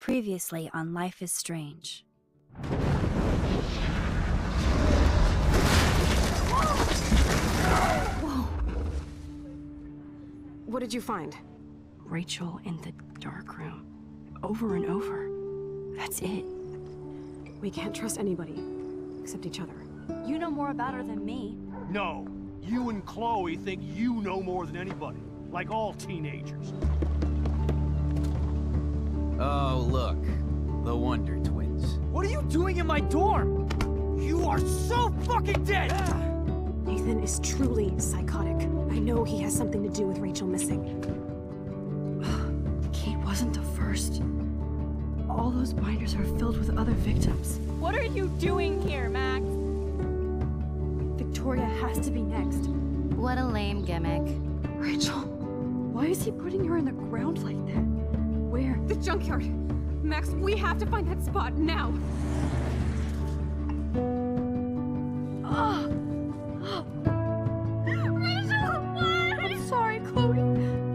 Previously on Life is Strange. Whoa! What did you find? Rachel in the dark room. Over and over. That's it. We can't trust anybody, except each other. You know more about her than me. No. You and Chloe think you know more than anybody. Like all teenagers. Oh, look. The Wonder Twins. What are you doing in my dorm? You are so fucking dead! Nathan is truly psychotic. I know he has something to do with Rachel missing. Kate wasn't the first. All those binders are filled with other victims. What are you doing here, Max? Victoria has to be next. What a lame gimmick. Rachel, why is he putting her in the ground like that? Where? The junkyard! Max, we have to find that spot now! Rachel, what? I'm sorry, Chloe.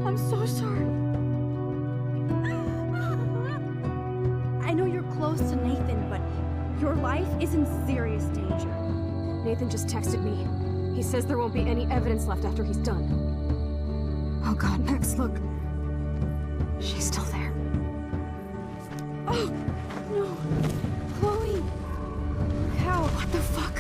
I'm so sorry. I know you're close to Nathan, but your life is in serious danger. Nathan just texted me. He says there won't be any evidence left after he's done. Oh god, Max, look. She's still there. Oh, no. Chloe. How? What the fuck?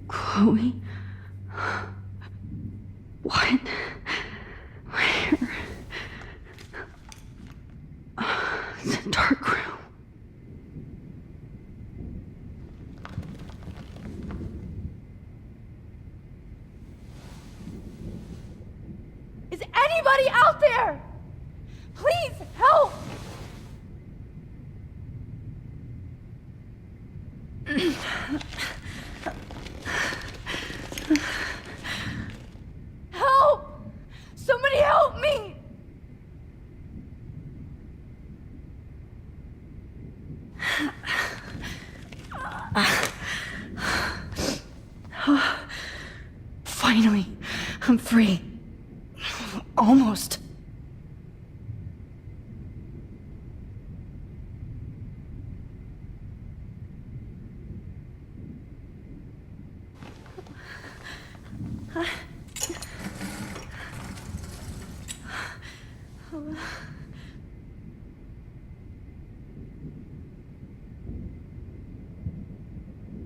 Chloe? What? Where? The dark room. Is anybody out there? Please help! Help! Somebody help me! Finally, I'm free. Almost.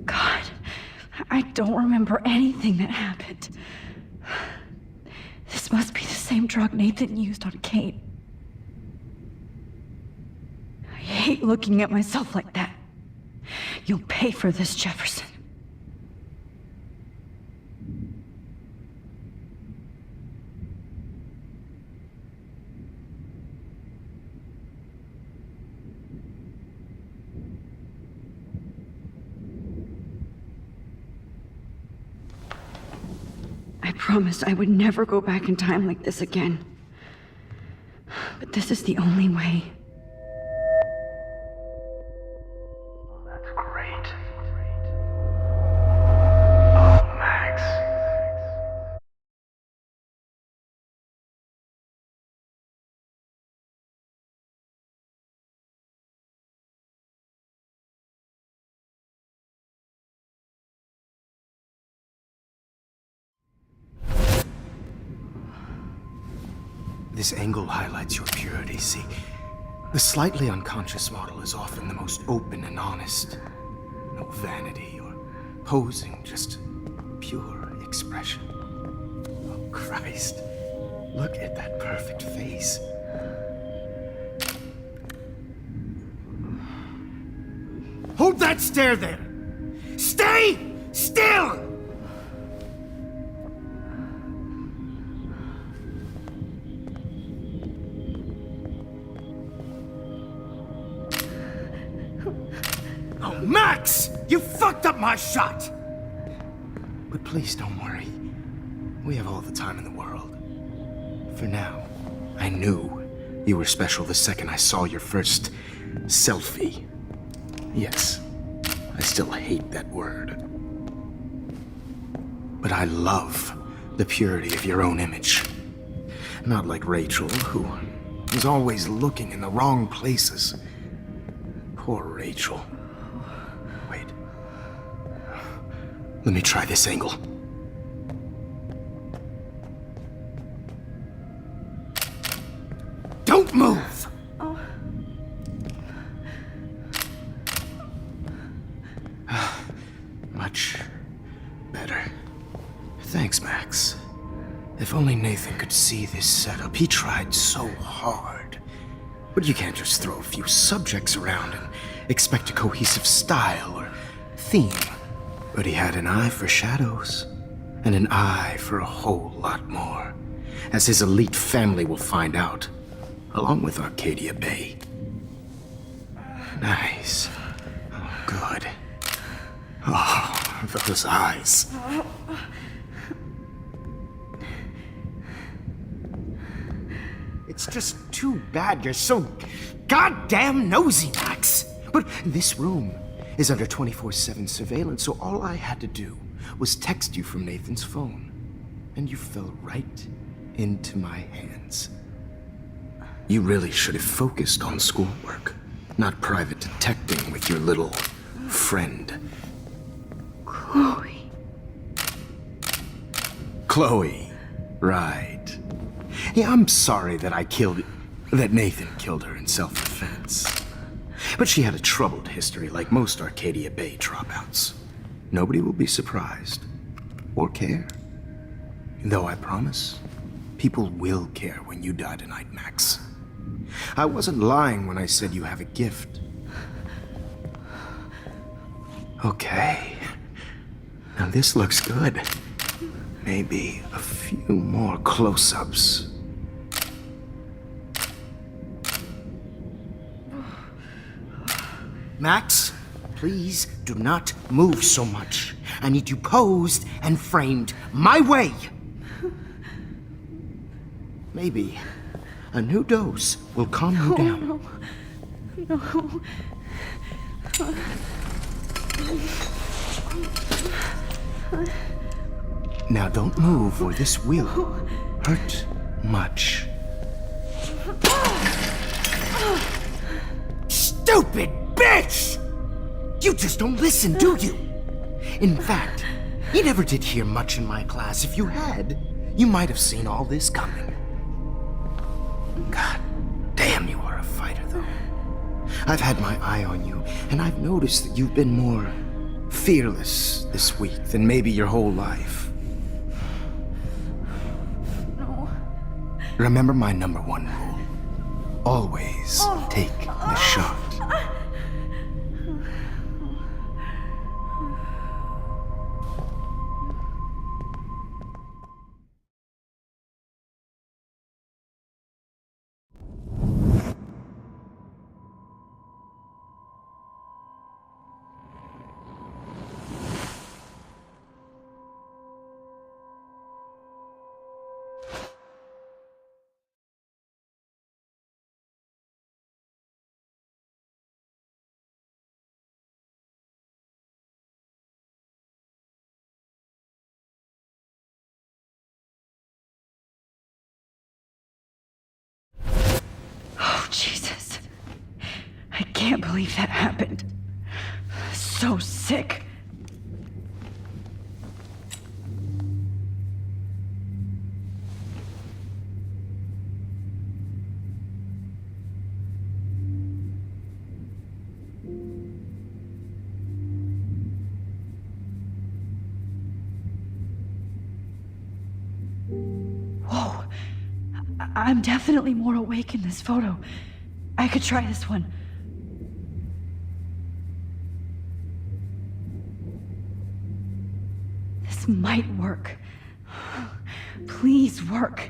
God, I don't remember anything that happened. This must be the same drug Nathan used on Kate. I hate looking at myself like that. You'll pay for this, Jefferson. I promised I would never go back in time like this again. But this is the only way. That's great. Oh, Max. This angle highlights your purity, see? The slightly unconscious model is often the most open and honest. No vanity or posing, just pure expression. Oh, Christ. Look at that perfect face. Hold that stare there! Stay still! Oh, Max! You fucked up my shot! But please don't worry. We have all the time in the world. For now, I knew you were special the second I saw your first selfie. Yes, I still hate that word. But I love the purity of your own image. Not like Rachel, who was always looking in the wrong places. Poor Rachel. Wait. Let me try this angle. Don't move! Much better. Thanks, Max. If only Nathan could see this setup. He tried so hard. But you can't just throw a few subjects around and expect a cohesive style or theme. But he had an eye for shadows, and an eye for a whole lot more, as his elite family will find out, along with Arcadia Bay. Nice. Oh, good. Oh, those eyes. It's just too bad you're so goddamn nosy, Max. But this room is under 24/7 surveillance, so all I had to do was text you from Nathan's phone. And you fell right into my hands. You really should have focused on schoolwork, not private detecting with your little friend. Chloe. Chloe, right. Yeah, I'm sorry that Nathan killed her in self-defense. But she had a troubled history like most Arcadia Bay dropouts. Nobody will be surprised or care. Though I promise, people will care when you die tonight, Max. I wasn't lying when I said you have a gift. Okay. Now this looks good. Maybe a few more close-ups. Max, please do not move so much. I need you posed and framed my way. Maybe a new dose will calm you down. No. Now don't move or this will hurt much. Stupid bitch! You just don't listen, do you? In fact, you never did hear much in my class. If you had, you might have seen all this coming. God damn, you are a fighter, though. I've had my eye on you, and I've noticed that you've been more fearless this week than maybe your whole life. No. Remember my #1 rule. Always take the shot. Oh, Jesus. I can't believe that happened. So sick. Whoa. I'm definitely more awake in this photo. I could try this one. This might work. Please work.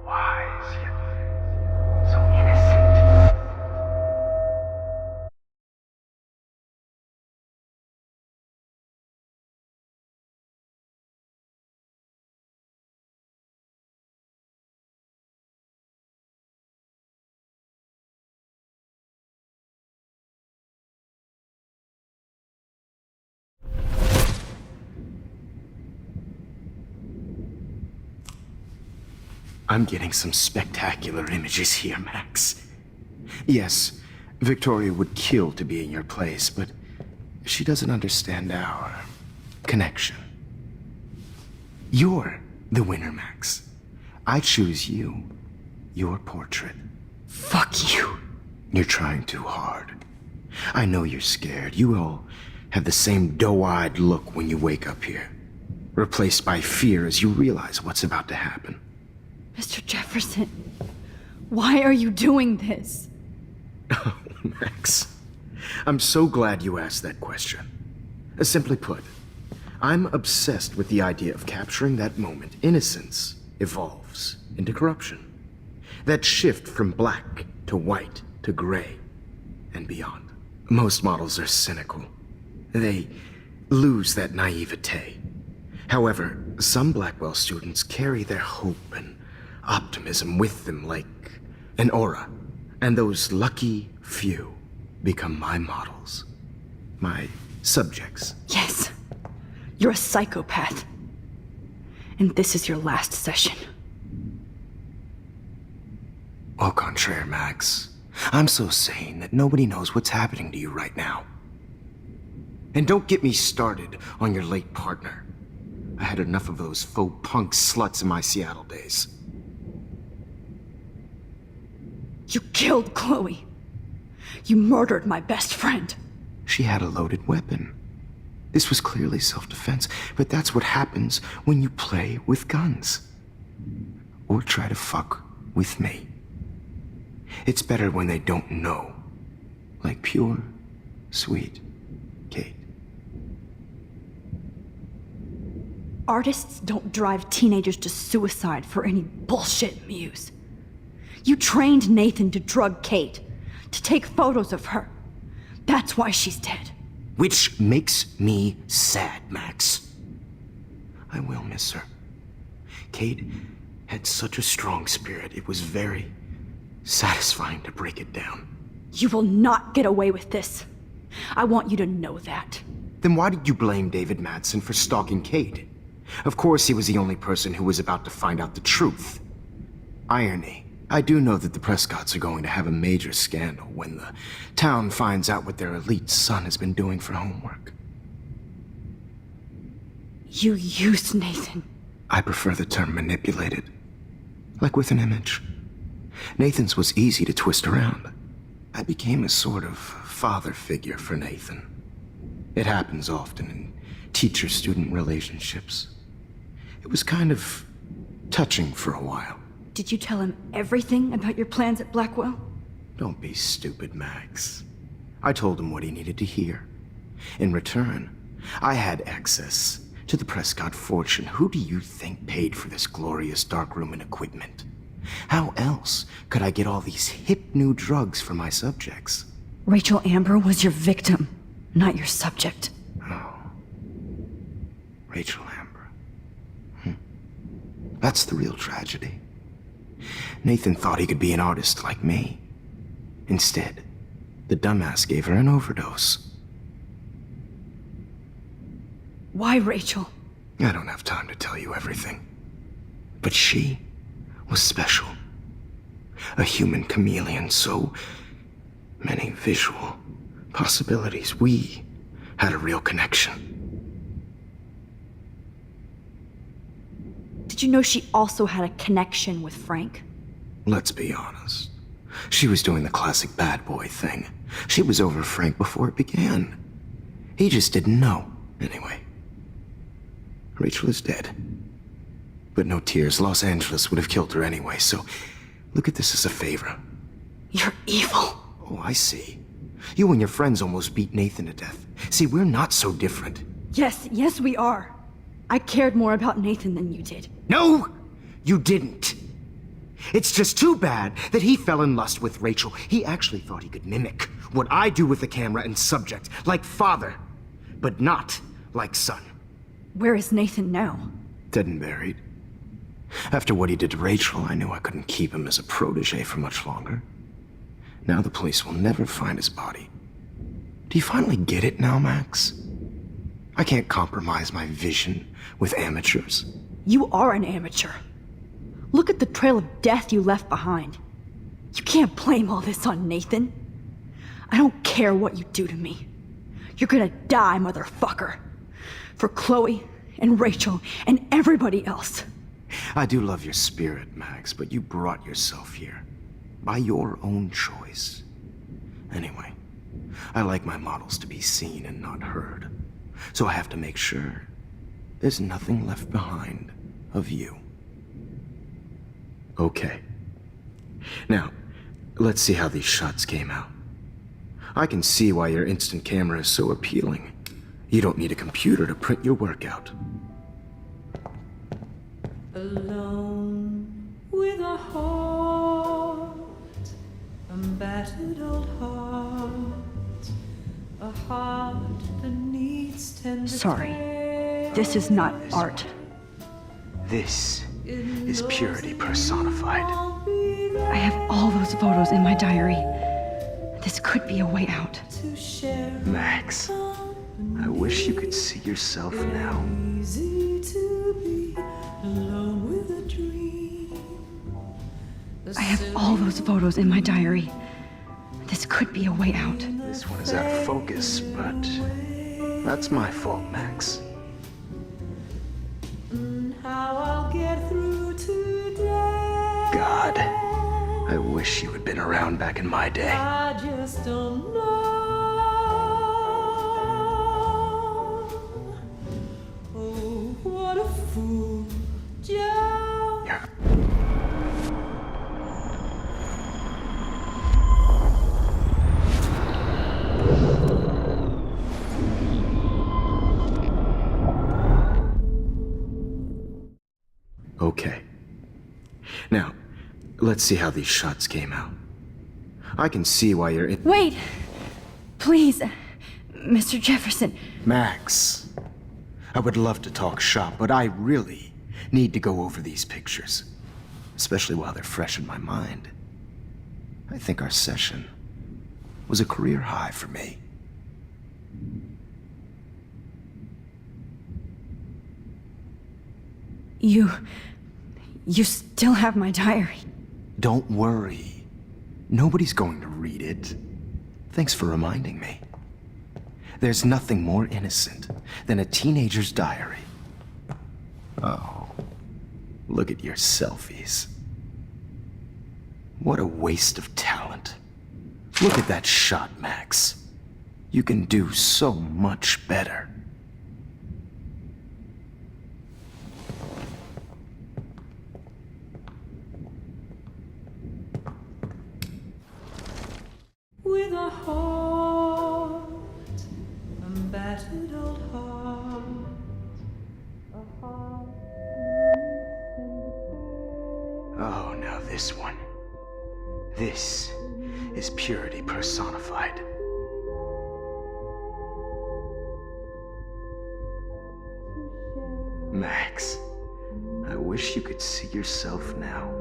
Wise yet so innocent. I'm getting some spectacular images here, Max. Yes, Victoria would kill to be in your place, but she doesn't understand our connection. You're the winner, Max. I choose you. Your portrait. Fuck you. You're trying too hard. I know you're scared. You all have the same doe-eyed look when you wake up here, replaced by fear as you realize what's about to happen. Mr. Jefferson, why are you doing this? Oh, Max, I'm so glad you asked that question. Simply put, I'm obsessed with the idea of capturing that moment innocence evolves into corruption. That shift from black to white to gray and beyond. Most models are cynical. They lose that naivete. However, some Blackwell students carry their hope and optimism with them like an aura. And those lucky few become my models. My subjects. Yes, you're a psychopath. And this is your last session. Au contraire, Max. I'm so sane that nobody knows what's happening to you right now. And don't get me started on your late partner. I had enough of those faux punk sluts in my Seattle days. You killed Chloe. You murdered my best friend. She had a loaded weapon. This was clearly self-defense, but that's what happens when you play with guns. Or try to fuck with me. It's better when they don't know. Like pure, sweet Kate. Artists don't drive teenagers to suicide for any bullshit muse. You trained Nathan to drug Kate, to take photos of her. That's why she's dead. Which makes me sad, Max. I will miss her. Kate had such a strong spirit, it was very satisfying to break it down. You will not get away with this. I want you to know that. Then why did you blame David Madsen for stalking Kate? Of course he was the only person who was about to find out the truth. Irony. I do know that the Prescotts are going to have a major scandal when the town finds out what their elite son has been doing for homework. You used Nathan. I prefer the term manipulated. Like with an image. Nathan's was easy to twist around. I became a sort of father figure for Nathan. It happens often in teacher-student relationships. It was kind of touching for a while. Did you tell him everything about your plans at Blackwell? Don't be stupid, Max. I told him what he needed to hear. In return, I had access to the Prescott fortune. Who do you think paid for this glorious darkroom and equipment? How else could I get all these hip new drugs for my subjects? Rachel Amber was your victim, not your subject. Oh. Rachel Amber. That's the real tragedy. Nathan thought he could be an artist like me. Instead, the dumbass gave her an overdose. Why Rachel? I don't have time to tell you everything. But she was special. A human chameleon, so many visual possibilities. We had a real connection. Did you know she also had a connection with Frank? Let's be honest. She was doing the classic bad boy thing. She was over Frank before it began. He just didn't know. Anyway, Rachel is dead. But no tears. Los Angeles would have killed her anyway, so look at this as a favor. You're evil. Oh, I see. You and your friends almost beat Nathan to death. See, we're not so different. Yes, we are. I cared more about Nathan than you did. No, you didn't. It's just too bad that he fell in lust with Rachel. He actually thought he could mimic what I do with the camera and subject, like father, but not like son. Where is Nathan now? Dead and buried. After what he did to Rachel, I knew I couldn't keep him as a protege for much longer. Now the police will never find his body. Do you finally get it now, Max? I can't compromise my vision with amateurs. You are an amateur. Look at the trail of death you left behind. You can't blame all this on Nathan. I don't care what you do to me. You're gonna die, motherfucker. For Chloe and Rachel and everybody else. I do love your spirit, Max, but you brought yourself here. By your own choice. Anyway, I like my models to be seen and not heard. So I have to make sure there's nothing left behind of you. Okay. Now, let's see how these shots came out. I can see why your instant camera is so appealing. You don't need a computer to print your work out. Alone with a heart, a battered old heart, a heart that needs tender Sorry. care. This is not art. This is purity personified. I have all those photos in my diary. This could be a way out. To share Max, I wish you could see yourself now. easy to be alone with a dream. I have all those photos in my diary. This could be a way out. This one is out of focus, but that's my fault, Max. How I'll get through today. God, I wish you had been around back in my day. I just don't know. Oh, what a fool, Joe. Yeah. let's see how these shots came out. I can see why you're in— Wait! Please, Mr. Jefferson. Max, I would love to talk shop, but I really need to go over these pictures. Especially while they're fresh in my mind. I think our session was a career high for me. You still have my diary. Don't worry. Nobody's going to read it. Thanks for reminding me. There's nothing more innocent than a teenager's diary. Oh, look at your selfies. What a waste of talent. Look at that shot, Max. You can do so much better. With a heart, a battered old heart, a heart. Oh, now this one. This is purity personified. Max, I wish you could see yourself now.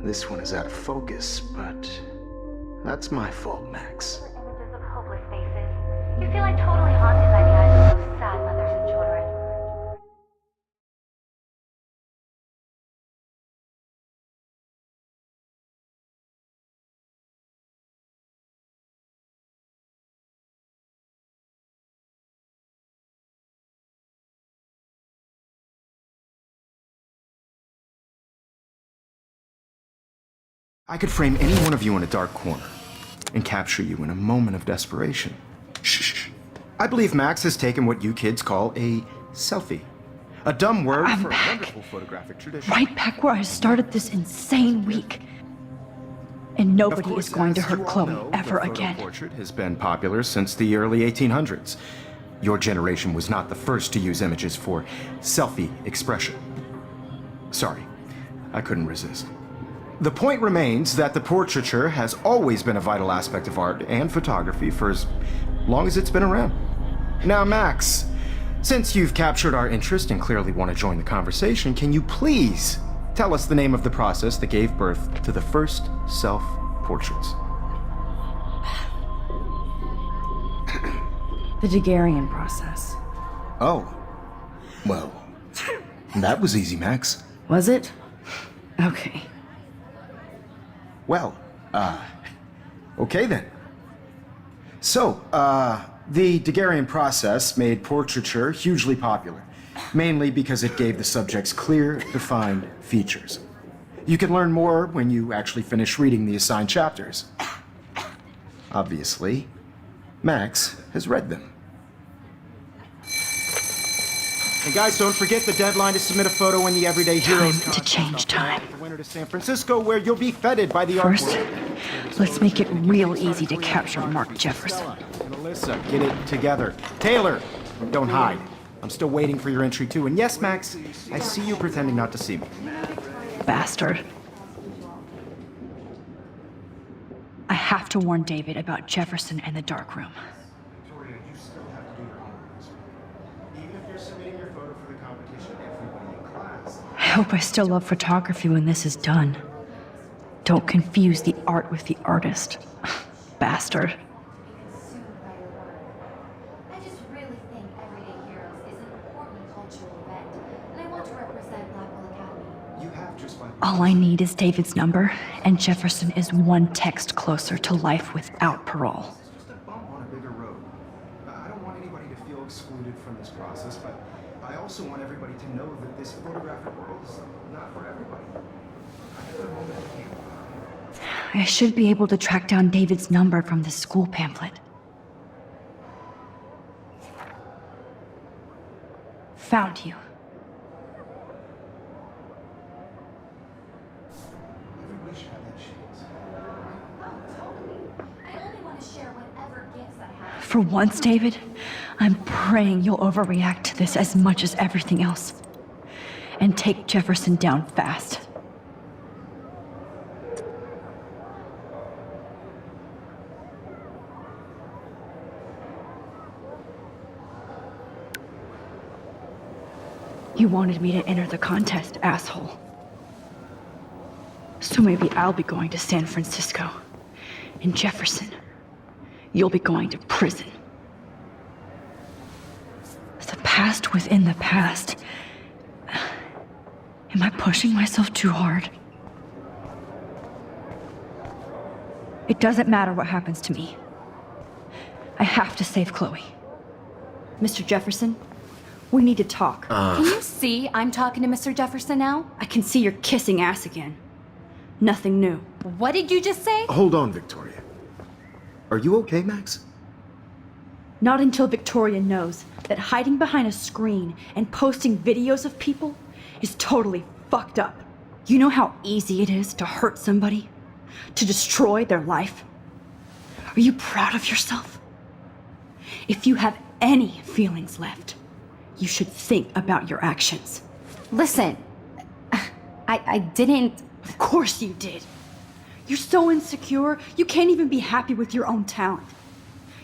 This one is out of focus, but that's my fault, Max. Images of hopeless faces. You feel like totally haunted by the eyes of those sad mothers and children. I could frame any one of you in a dark corner and capture you in a moment of desperation. Shh. I believe Max has taken what you kids call a selfie. A dumb word I'm for back. a wonderful photographic tradition. Right back where I started this insane week. And nobody Of course, is going to as hurt you all Chloe know, ever the again. photo portrait has been popular since the early 1800s. Your generation was not the first to use images for selfie expression. Sorry, I couldn't resist. The point remains that the portraiture has always been a vital aspect of art and photography for as long as it's been around. Now, Max, since you've captured our interest and clearly want to join the conversation, can you please tell us the name of the process that gave birth to the first self-portraits? The Daguerrean process. Oh, well, that was easy, Max. Was it? Okay. Well, okay then. So, the Daguerrean process made portraiture hugely popular, mainly because it gave the subjects clear, defined features. You can learn more when you actually finish reading the assigned chapters. Obviously, Max has read them. And guys, don't forget the deadline to submit a photo in the Everyday Heroes Time to change time. The winter to San Francisco, where you'll be feted by the art First, world. let's make it real easy to capture Mark Jefferson. And Alyssa, get it together. Taylor, don't hide. I'm still waiting for your entry too. And yes, Max, I see you pretending not to see me. Bastard. I have to warn David about Jefferson and the dark room. Victoria, you still have to do your homework. Even if you're submitting your photo for the competition, everybody in class. I hope I still love photography when this is done. Don't confuse the art with the artist. Bastard. Consumed by your work. I just really think Everyday Heroes is an important cultural event, and I want to represent Blackwell Academy. You have just by All I need is David's number, and Jefferson is one text closer to life without parole. It's just a bump on a bigger road. I don't want anybody to feel excluded from this process, but I also want everybody to know that this photographic world is not for everybody. I should be able to track down David's number from the school pamphlet. Found you. Everybody should have that chance. Oh, totally. I only want to share whatever gifts I have. For once, David, I'm praying you'll overreact to this as much as everything else. And take Jefferson down fast. You wanted me to enter the contest, asshole. So maybe I'll be going to San Francisco. And Jefferson, you'll be going to prison. The past within the past. Am I pushing myself too hard? It doesn't matter what happens to me. I have to save Chloe. Mr. Jefferson, we need to talk. Can you see I'm talking to Mr. Jefferson now? I can see you're kissing ass again. Nothing new. What did you just say? Hold on, Victoria. Are you okay, Max? Not until Victoria knows that hiding behind a screen and posting videos of people is totally fucked up. You know how easy it is to hurt somebody? To destroy their life? Are you proud of yourself? If you have any feelings left, you should think about your actions. Listen, I didn't... Of course you did. You're so insecure, you can't even be happy with your own talent.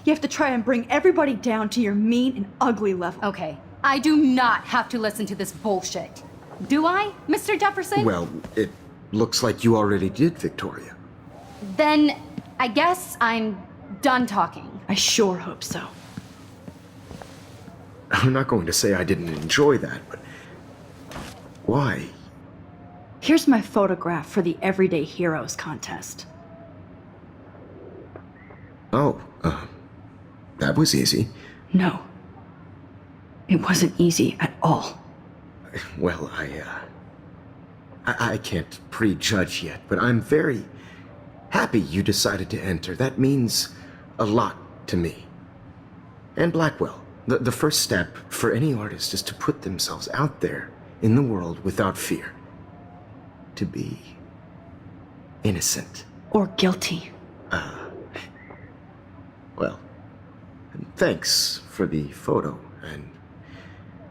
You have to try and bring everybody down to your mean and ugly level. Okay, I do not have to listen to this bullshit. Do I, Mr. Jefferson? Well, it looks like you already did, Victoria. Then I guess I'm done talking. I sure hope so. I'm not going to say I didn't enjoy that, but why? Here's my photograph for the Everyday Heroes contest. Oh, that was easy. No. It wasn't easy at all. Well, I can't prejudge yet, but I'm very happy you decided to enter. That means a lot to me. And Blackwell. The first step for any artist is to put themselves out there in the world without fear. To be innocent. Or guilty. Well, thanks for the photo, and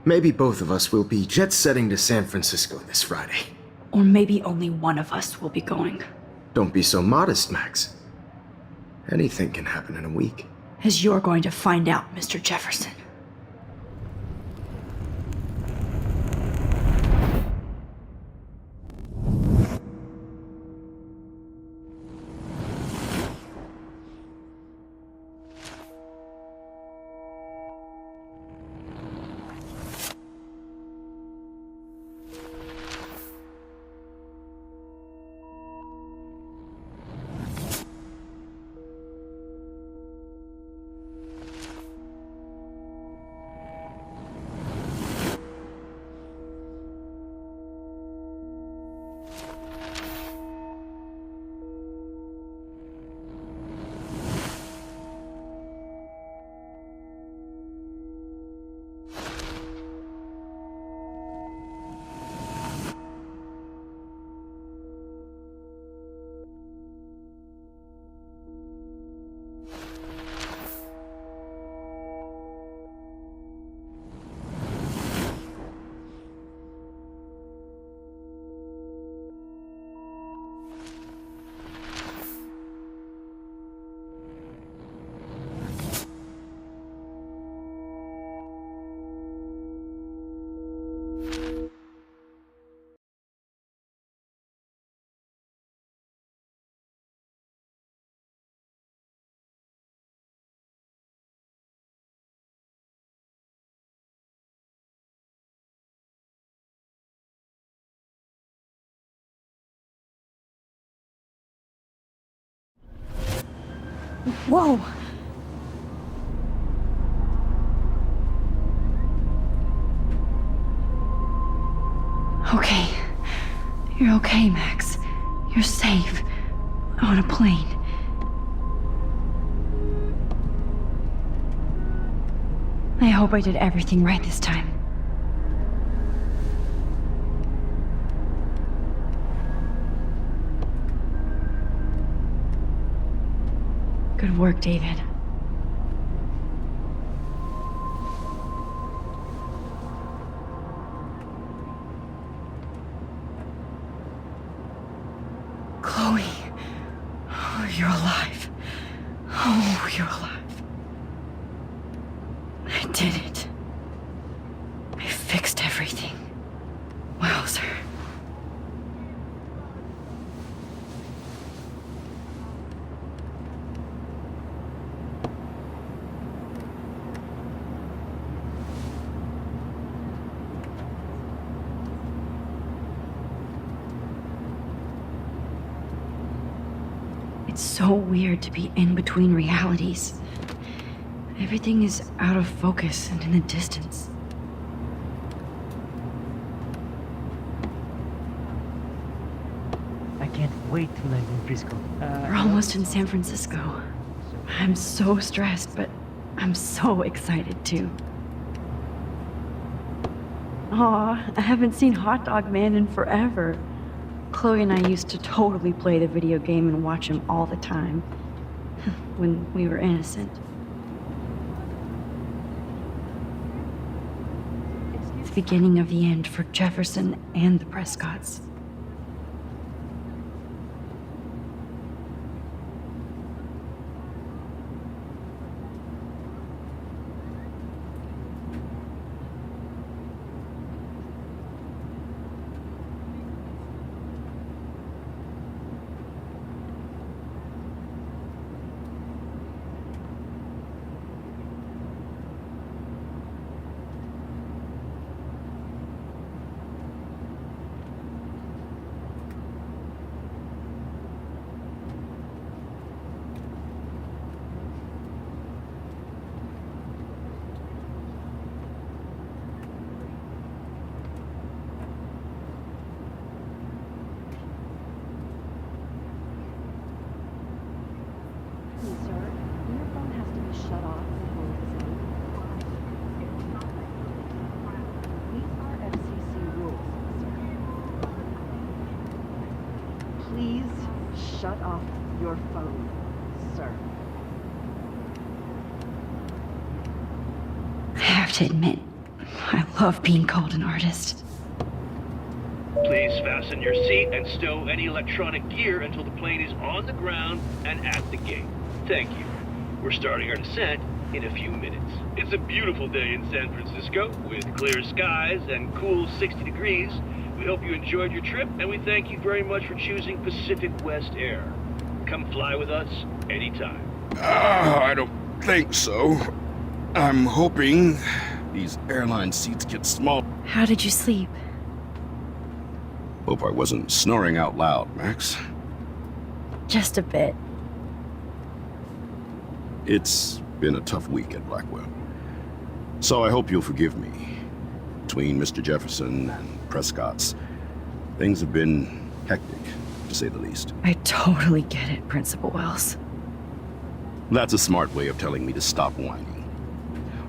maybe both of us will be jet-setting to San Francisco this Friday. Or maybe only one of us will be going. Don't be so modest, Max. Anything can happen in a week. As you're going to find out, Mr. Jefferson. Whoa! Okay. You're okay, Max. You're safe. On a plane. I hope I did everything right this time. Good work, David. you're alive. Oh, you're alive. I did it. I fixed everything. Wowzer. It's so weird to be in between realities. Everything is out of focus and in the distance. I can't wait to land in Frisco. We're almost in San Francisco. I'm so stressed, but I'm so excited too. Aw, I haven't seen Hot Dog Man in forever. Chloe and I used to totally play the video game and watch him all the time. When we were innocent. It's the beginning of the end for Jefferson and the Prescotts. Sir, your phone has to be shut off before it is. These are FCC rules, sir. Please shut off your phone, sir. I have to admit, I love being called an artist. Please fasten your seat and stow any electronic gear until the plane is on the ground and at the gate. Thank you. We're starting our descent in a few minutes. It's a beautiful day in San Francisco with clear skies and cool 60 degrees. We hope you enjoyed your trip, and we thank you very much for choosing Pacific West Air. Come fly with us anytime. I don't think so. I'm hoping these airline seats get small. How did you sleep? Hope I wasn't snoring out loud, Max. Just a bit. It's been a tough week at Blackwell. So I hope you'll forgive me. Between Mr. Jefferson and Prescott's, things have been hectic, to say the least. I totally get it, Principal Wells. That's a smart way of telling me to stop whining.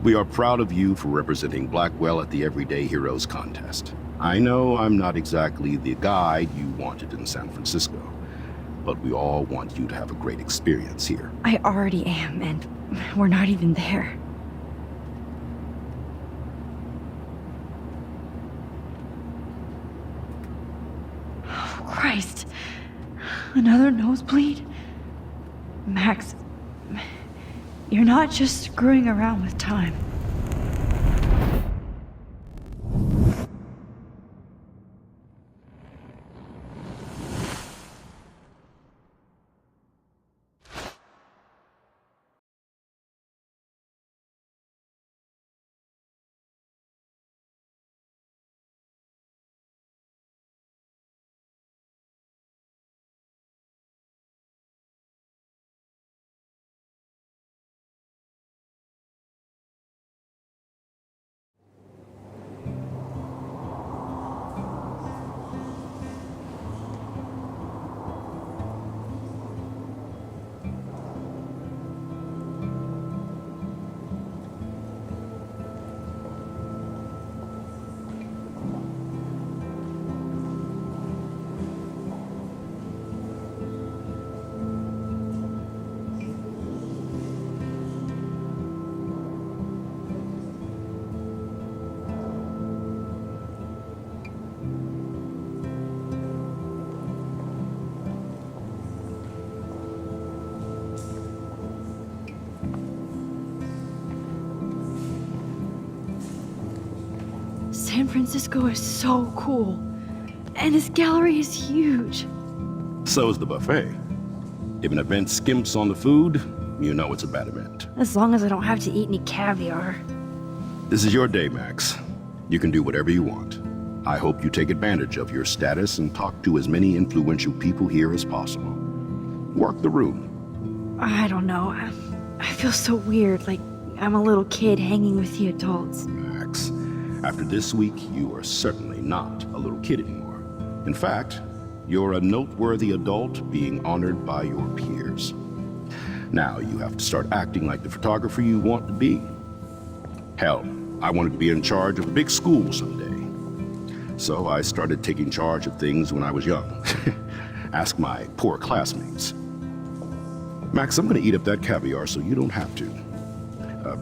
We are proud of you for representing Blackwell at the Everyday Heroes contest. I know I'm not exactly the guide you wanted in San Francisco, but we all want you to have a great experience here. I already am, and we're not even there. Oh, Christ. Another nosebleed? Max, you're not just screwing around with time. San Francisco is so cool. And his gallery is huge. So is the buffet. If an event skimps on the food, you know it's a bad event. As long as I don't have to eat any caviar. This is your day, Max. You can do whatever you want. I hope you take advantage of your status and talk to as many influential people here as possible. Work the room. I don't know. I feel so weird, like I'm a little kid hanging with the adults. Max, after this week, you are certainly not a little kid anymore. In fact, you're a noteworthy adult being honored by your peers. Now you have to start acting like the photographer you want to be. Hell, I wanted to be in charge of a big school someday. So I started taking charge of things when I was young. Ask my poor classmates. Max, I'm gonna eat up that caviar so you don't have to.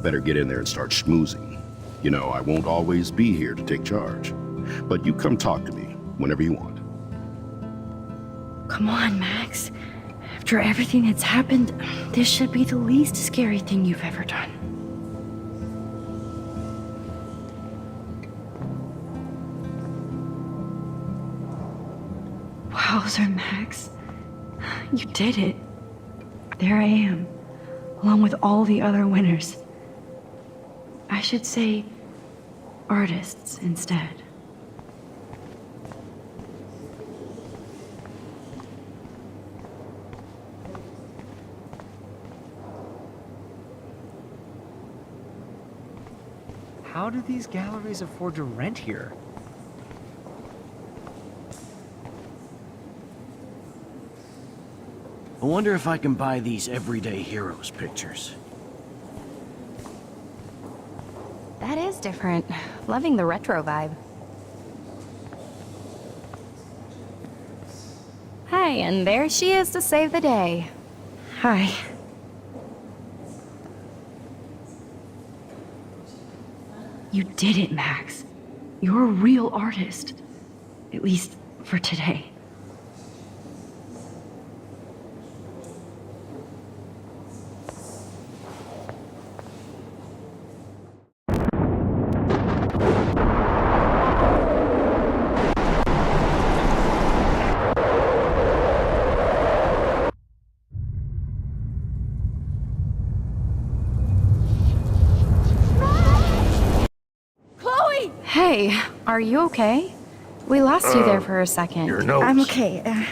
Better get in there and start schmoozing. You know, I won't always be here to take charge. But you come talk to me whenever you want. Come on, Max. After everything that's happened, this should be the least scary thing you've ever done. Wowzer, Max. You did it. There I am, along with all the other winners. I should say artists instead. How do these galleries afford to rent here? I wonder if I can buy these everyday heroes pictures. That is different. Loving the retro vibe. Hi, and there she is to save the day. Hi. You did it, Max. You're a real artist. At least for today. Hey, are you okay? We lost you there for a second. Your nose. I'm okay.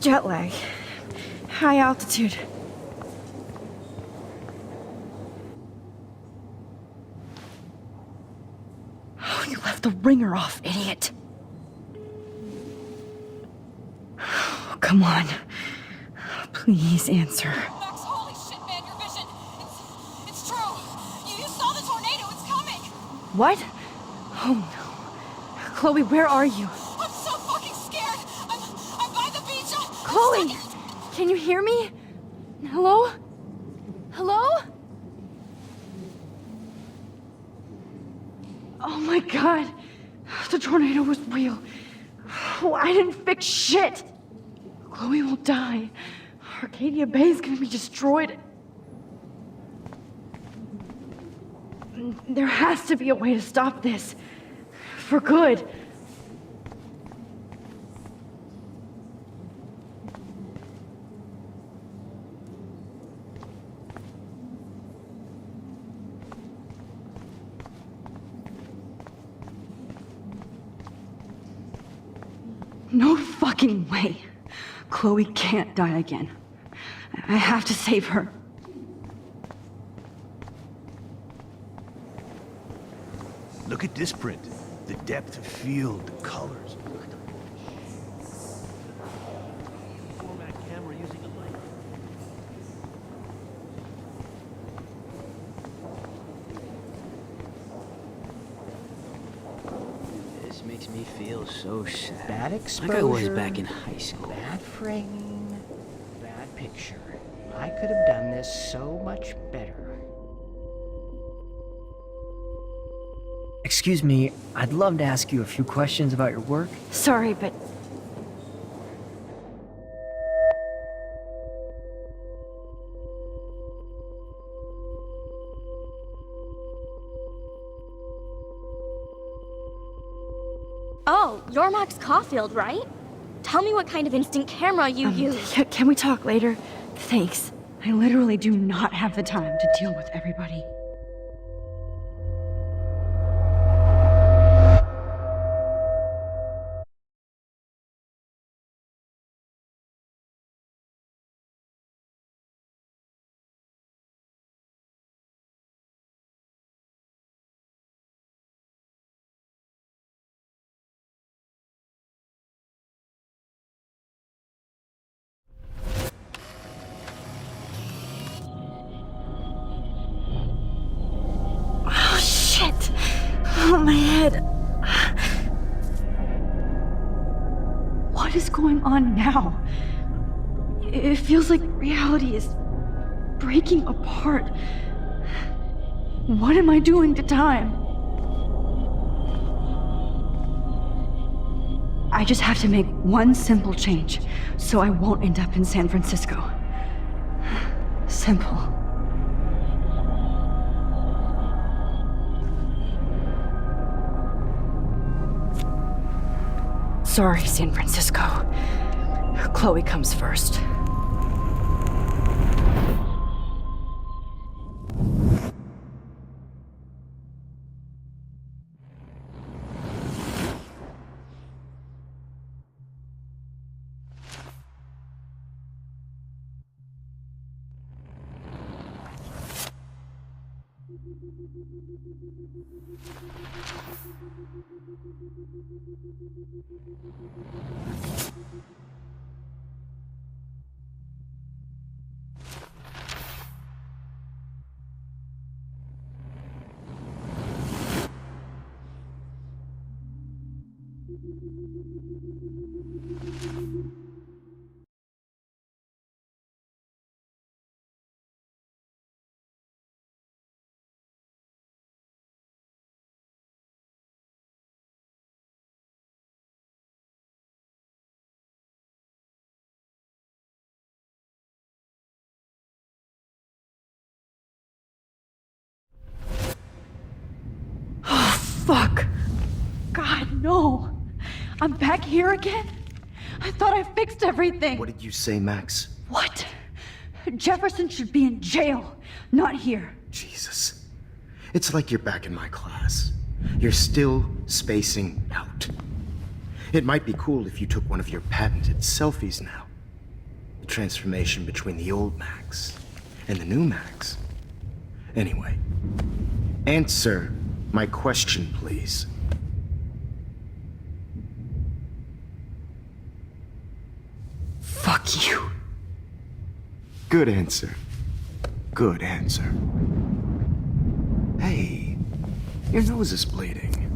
Jet lag. High altitude. Oh, you left the ringer off, idiot. Oh, come on. Please answer. Max, holy shit, man, your vision. It's true. You saw the tornado. It's coming. What? Oh no. Chloe, where are you? I'm so fucking scared. I'm by the beach. Chloe! Can you hear me? Hello? Hello? Oh my god. The tornado was real. Oh, I didn't fix shit. Chloe will die. Arcadia Bay is gonna be destroyed. There has to be a way to stop this. For good. No fucking way. Chloe can't die again. I have to save her. Look at this print. The depth of field, the colors. Format camera using a light. This makes me feel so sad. Bad exposure. Like I was back in high school. Bad framing. Bad picture. I could have done this so much better. Excuse me, I'd love to ask you a few questions about your work. Sorry, but Oh, you're Max Caulfield, right? Tell me what kind of instant camera you use. Can we talk later? Thanks. I literally do not have the time to deal with everybody. Oh, shit! Oh, my head. What is going on now? It feels like reality is breaking apart. What am I doing to time? I just have to make one simple change, so I won't end up in San Francisco. Simple. Sorry, San Francisco. Chloe comes first. Fuck. God, no. I'm back here again? I thought I fixed everything. What did you say, Max? What? Jefferson should be in jail, not here. Jesus. It's like you're back in my class. You're still spacing out. It might be cool if you took one of your patented selfies now. The transformation between the old Max and the new Max. Anyway, answer my question, please. Fuck you. Good answer. Good answer. Hey, your nose is bleeding.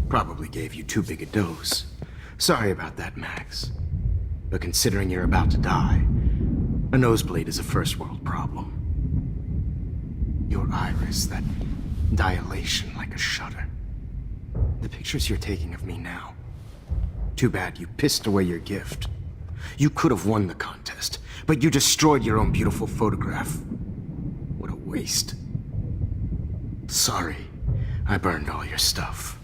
Probably gave you too big a dose. Sorry about that, Max. But considering you're about to die, a nosebleed is a first world problem. Your iris, that dilation like a shutter. The pictures you're taking of me now. Too bad you pissed away your gift. You could have won the contest, but you destroyed your own beautiful photograph. What a waste. Sorry, I burned all your stuff.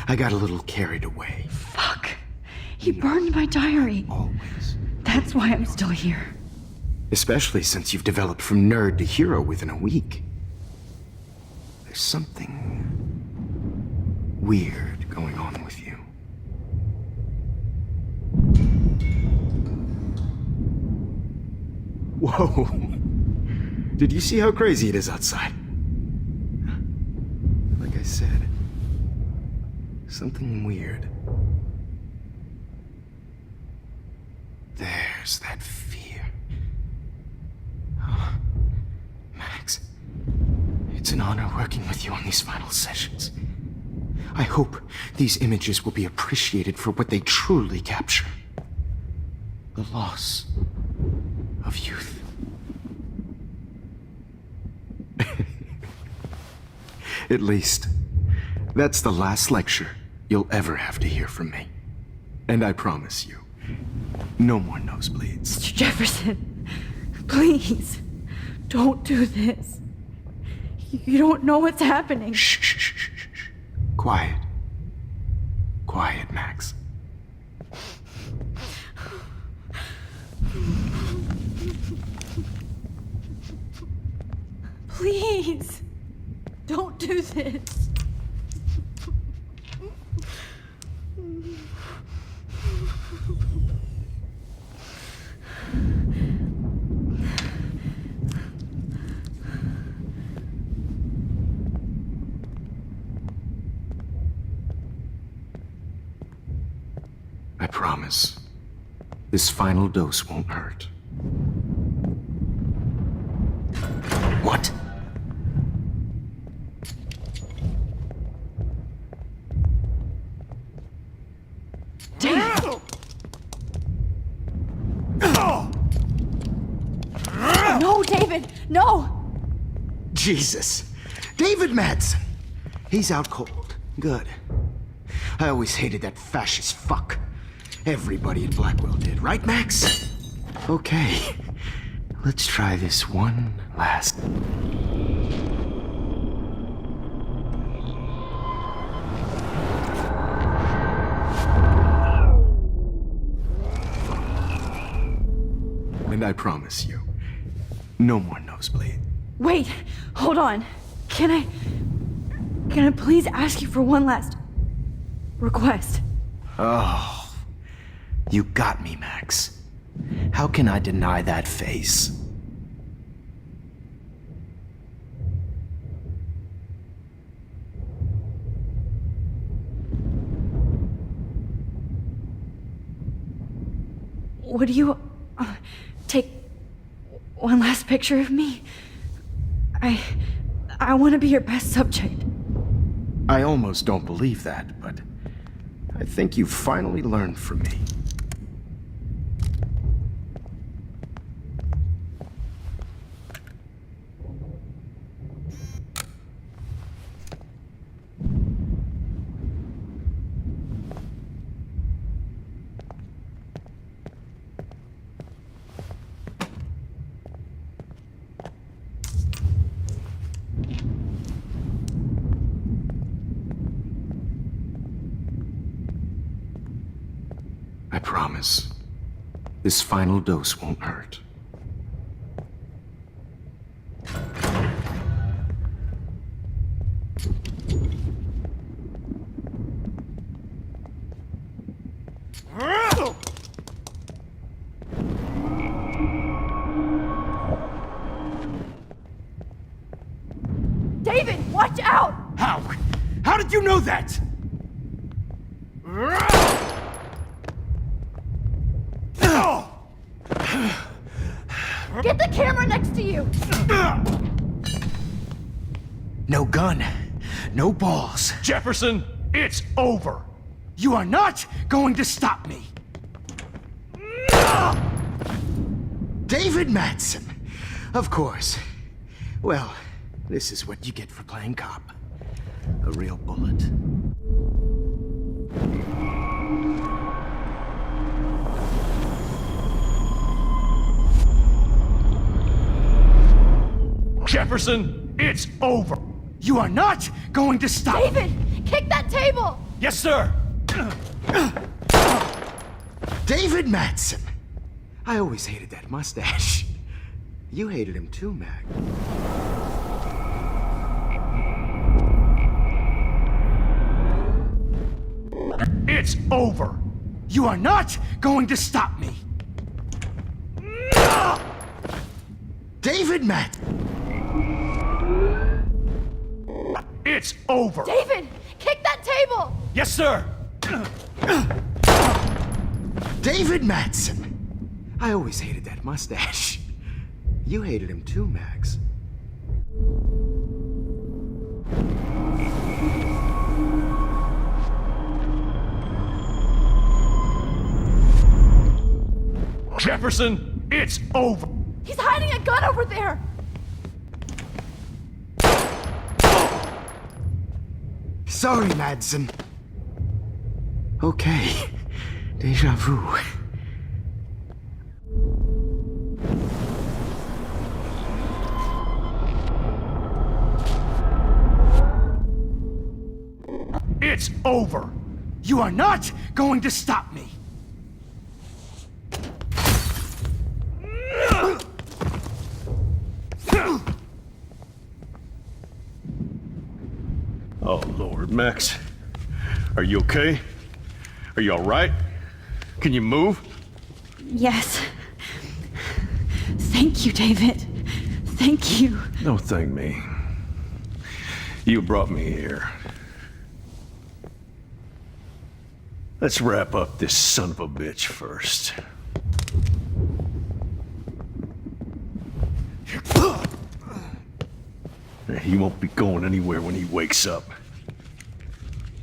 I got a little carried away. Fuck. He burned my diary. Always. That's why I'm still here. Especially since you've developed from nerd to hero within a week. There's something weird going on with you. Whoa. Did you see how crazy it is outside? Like I said, something weird. There's that fear. Oh, Max, it's an honor working with you on these final sessions. I hope these images will be appreciated for what they truly capture. The loss of youth. At least, that's the last lecture you'll ever have to hear from me. And I promise you, no more nosebleeds. Mr. Jefferson, please, don't do this. You don't know what's happening. Shh, shh, shh, shh, shh. Quiet. Quiet, Max. Please, don't do this. I promise. This final dose won't hurt. What? No, David, no! Jesus. David Madsen. He's out cold. Good. I always hated that fascist fuck. Everybody in Blackwell did, right, Max? Okay. Let's try this one last. And I promise you, no more nosebleed. Wait, hold on. Can I please ask you for one last request? Oh, you got me, Max. How can I deny that face? Would you take one last picture of me? I want to be your best subject. I almost don't believe that, but I think you've finally learned from me. I promise. This final dose won't hurt. David, watch out! How? How did you know that? Get the camera next to you! No gun. No balls. Jefferson, it's over. You are not going to stop me. David Madsen. Of course. Well, this is what you get for playing cop. A real bullet. Jefferson, it's over. You are not going to stop. David, kick that table! Yes, sir. David Madsen. I always hated that mustache. You hated him too, Mag. It's over. You are not going to stop me. David Madsen. It's over. David, kick that table! Yes, sir. David Madsen. I always hated that mustache. You hated him too, Max. Jefferson, it's over. He's hiding a gun over there! Sorry, Madsen. Okay. Deja vu. It's over. You are not going to stop me! Oh, Lord, Max. Are you okay? Are you alright? Can you move? Yes. Thank you, David. Thank you. Don't thank me. You brought me here. Let's wrap up this son of a bitch first. He won't be going anywhere when he wakes up.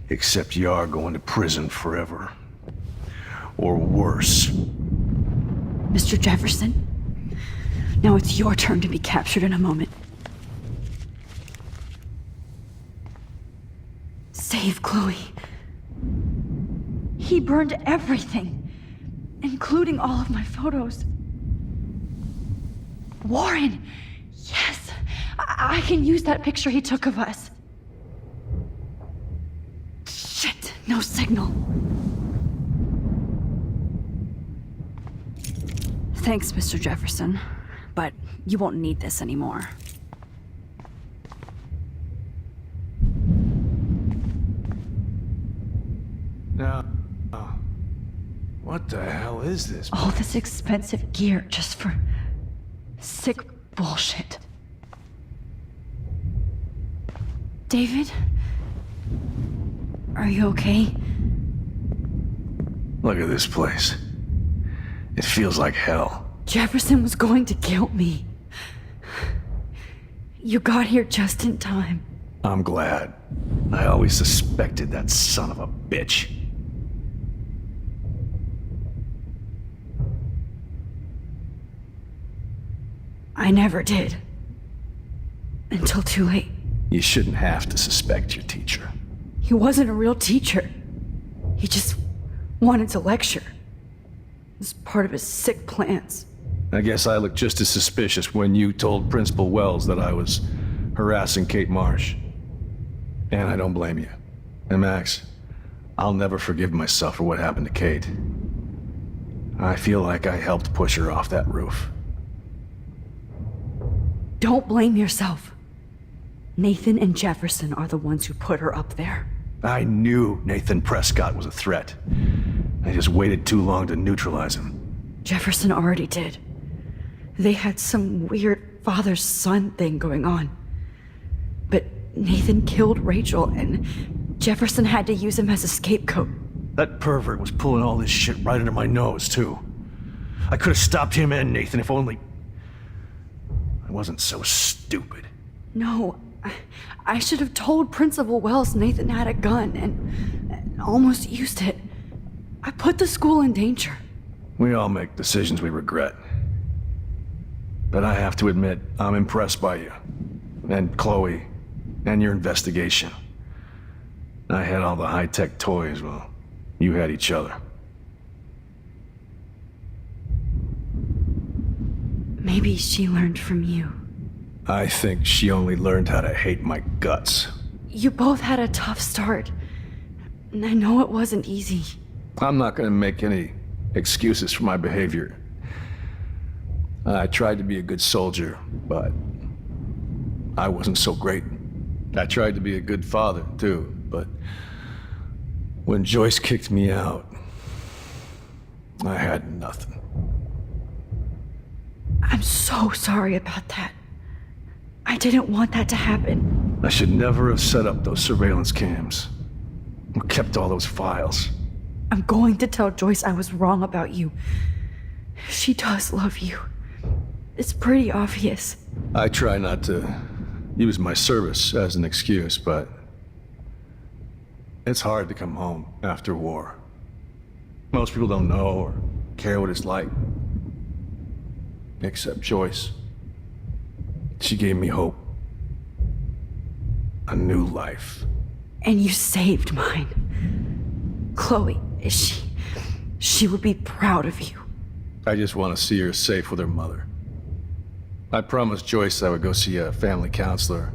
Except you are going to prison forever. Or worse. Mr. Jefferson, now it's your turn to be captured in a moment. Save Chloe. He burned everything, including all of my photos. Warren! Yes! I can use that picture he took of us. Shit, no signal. Thanks, Mr. Jefferson, but you won't need this anymore. Now, what the hell is this? All this expensive gear just for sick bullshit. David? Are you okay? Look at this place. It feels like hell. Jefferson was going to kill me. You got here just in time. I'm glad. I always suspected that son of a bitch. I never did. Until too late. You shouldn't have to suspect your teacher. He wasn't a real teacher. He just wanted to lecture. It was part of his sick plans. I guess I looked just as suspicious when you told Principal Wells that I was harassing Kate Marsh. And I don't blame you. And Max, I'll never forgive myself for what happened to Kate. I feel like I helped push her off that roof. Don't blame yourself. Nathan and Jefferson are the ones who put her up there. I knew Nathan Prescott was a threat. I just waited too long to neutralize him. Jefferson already did. They had some weird father-son thing going on. But Nathan killed Rachel, and Jefferson had to use him as a scapegoat. That pervert was pulling all this shit right under my nose, too. I could have stopped him and Nathan if only... I wasn't so stupid. No, I should have told Principal Wells Nathan had a gun and almost used it. I put the school in danger. We all make decisions we regret. But I have to admit, I'm impressed by you. And Chloe. And your investigation. I had all the high-tech toys, well, you had each other. Maybe she learned from you. I think she only learned how to hate my guts. You both had a tough start. And I know it wasn't easy. I'm not gonna make any excuses for my behavior. I tried to be a good soldier, but I wasn't so great. I tried to be a good father, too, but when Joyce kicked me out, I had nothing. I'm so sorry about that. I didn't want that to happen. I should never have set up those surveillance cams. Or kept all those files. I'm going to tell Joyce I was wrong about you. She does love you. It's pretty obvious. I try not to use my service as an excuse, but it's hard to come home after war. Most people don't know or care what it's like. Except Joyce. She gave me hope. A new life. And you saved mine. Chloe, she would be proud of you. I just want to see her safe with her mother. I promised Joyce I would go see a family counselor.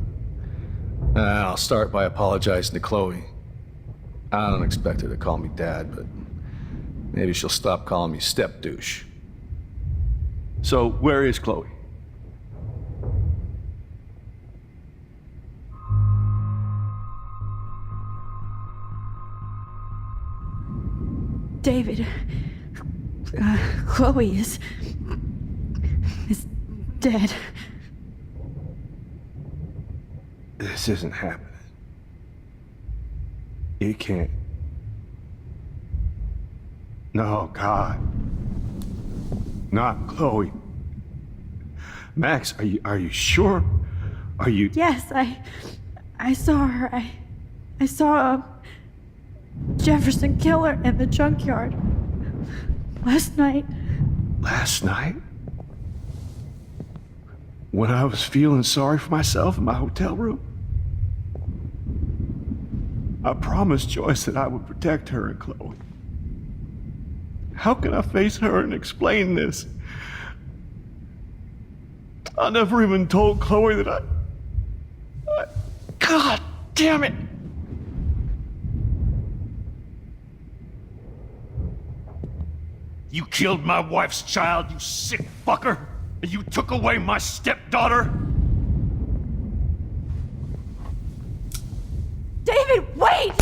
And I'll start by apologizing to Chloe. I don't expect her to call me dad, but maybe she'll stop calling me step douche. So, where is Chloe? David, Chloe is dead. This isn't happening. It can't. No, God. Not Chloe. Max, are you sure? Are you... Yes, I saw her. I saw Jefferson kill her in the junkyard. Last night. Last night? When I was feeling sorry for myself in my hotel room? I promised Joyce that I would protect her and Chloe. How can I face her and explain this? I never even told Chloe that I... God damn it! You killed my wife's child, you sick fucker! And you took away my stepdaughter? David, wait!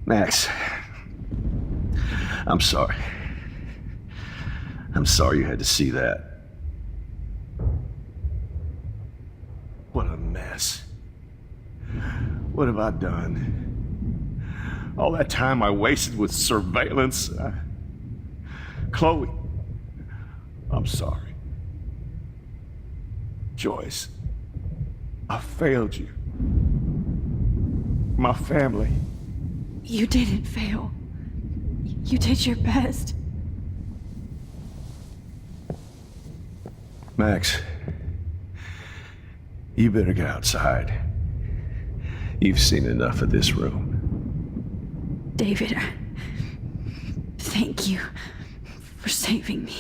Max, I'm sorry. I'm sorry you had to see that. What a mess. What have I done? All that time I wasted with surveillance. Chloe, I'm sorry. Joyce, I failed you. My family. You didn't fail. You did your best. Max, you better get outside. You've seen enough of this room. David, thank you for saving me.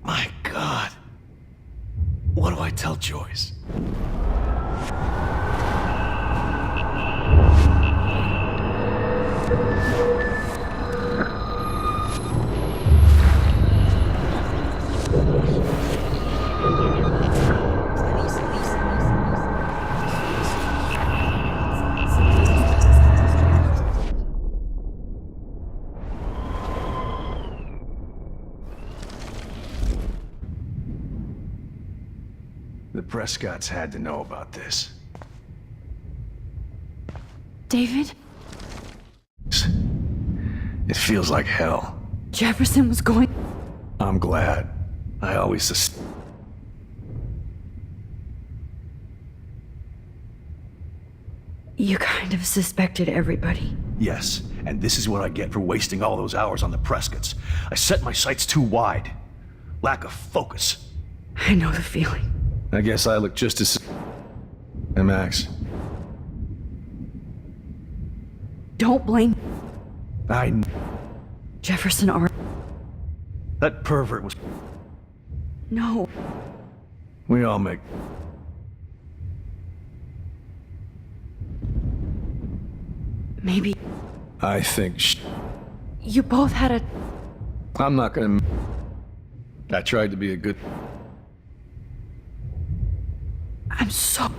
My God. What do I tell Joyce? The Prescotts had to know about this. David? It feels like hell. Jefferson was going... I'm glad. I always You kind of suspected everybody. Yes, and this is what I get for wasting all those hours on the Prescotts. I set my sights too wide. Lack of focus. I know the feeling. I guess I look just as... Hey, Max. Don't blame... I... Jefferson or... That pervert was... No. We all make... Maybe... I think You both had a... I'm not gonna... I tried to be a good... I'm so...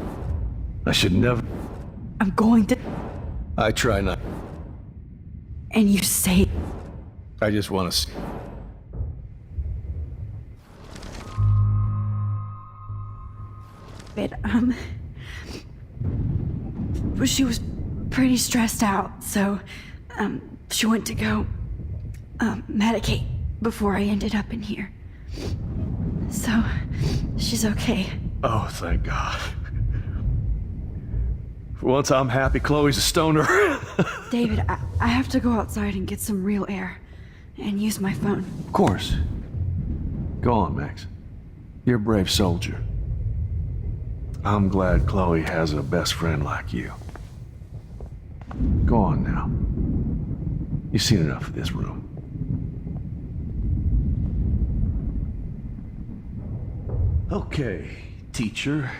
I should never... I'm going to... I try not... And you say... I just want to... But, she was pretty stressed out, so she went to go medicate before I ended up in here. So, she's okay. Oh, thank God. For once, I'm happy Chloe's a stoner. David, I have to go outside and get some real air and use my phone. Of course. Go on, Max. You're a brave soldier. I'm glad Chloe has a best friend like you. Go on now. You've seen enough of this room. Okay, teacher.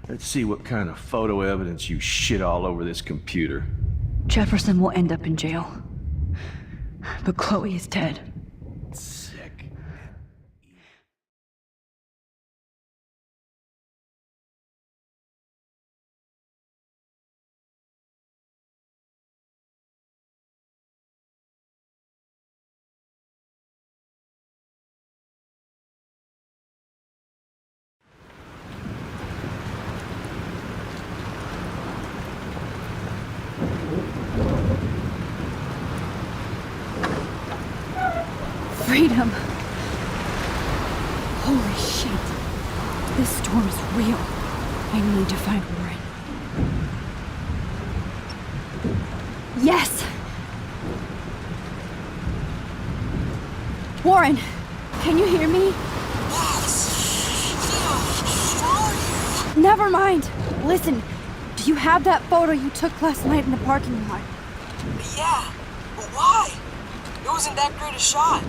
Let's see what kind of photo evidence you shit all over this computer. Jefferson will end up in jail. But Chloe is dead. Sick. Freedom! Holy shit. This storm is real. I need to find Warren. Yes! Warren! Can you hear me? Never mind! Listen, do you have that photo you took last night in the parking lot? Yeah, but why? It wasn't that great a shot.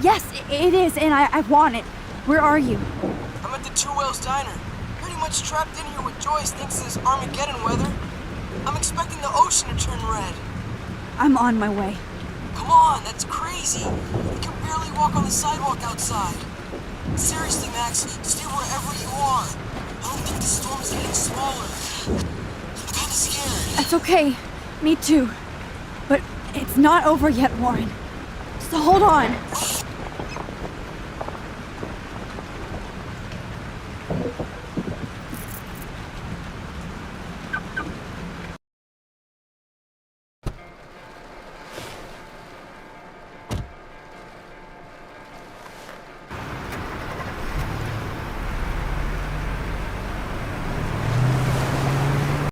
Yes, it is, and I want it. Where are you? I'm at the Two Whales Diner. Pretty much trapped in here with Joyce thanks to this Armageddon weather. I'm expecting the ocean to turn red. I'm on my way. Come on, that's crazy. You can barely walk on the sidewalk outside. Seriously, Max, stay wherever you are. I don't think the storm is getting smaller. I'm kinda scared. That's okay. Me too. But it's not over yet, Warren. So hold on.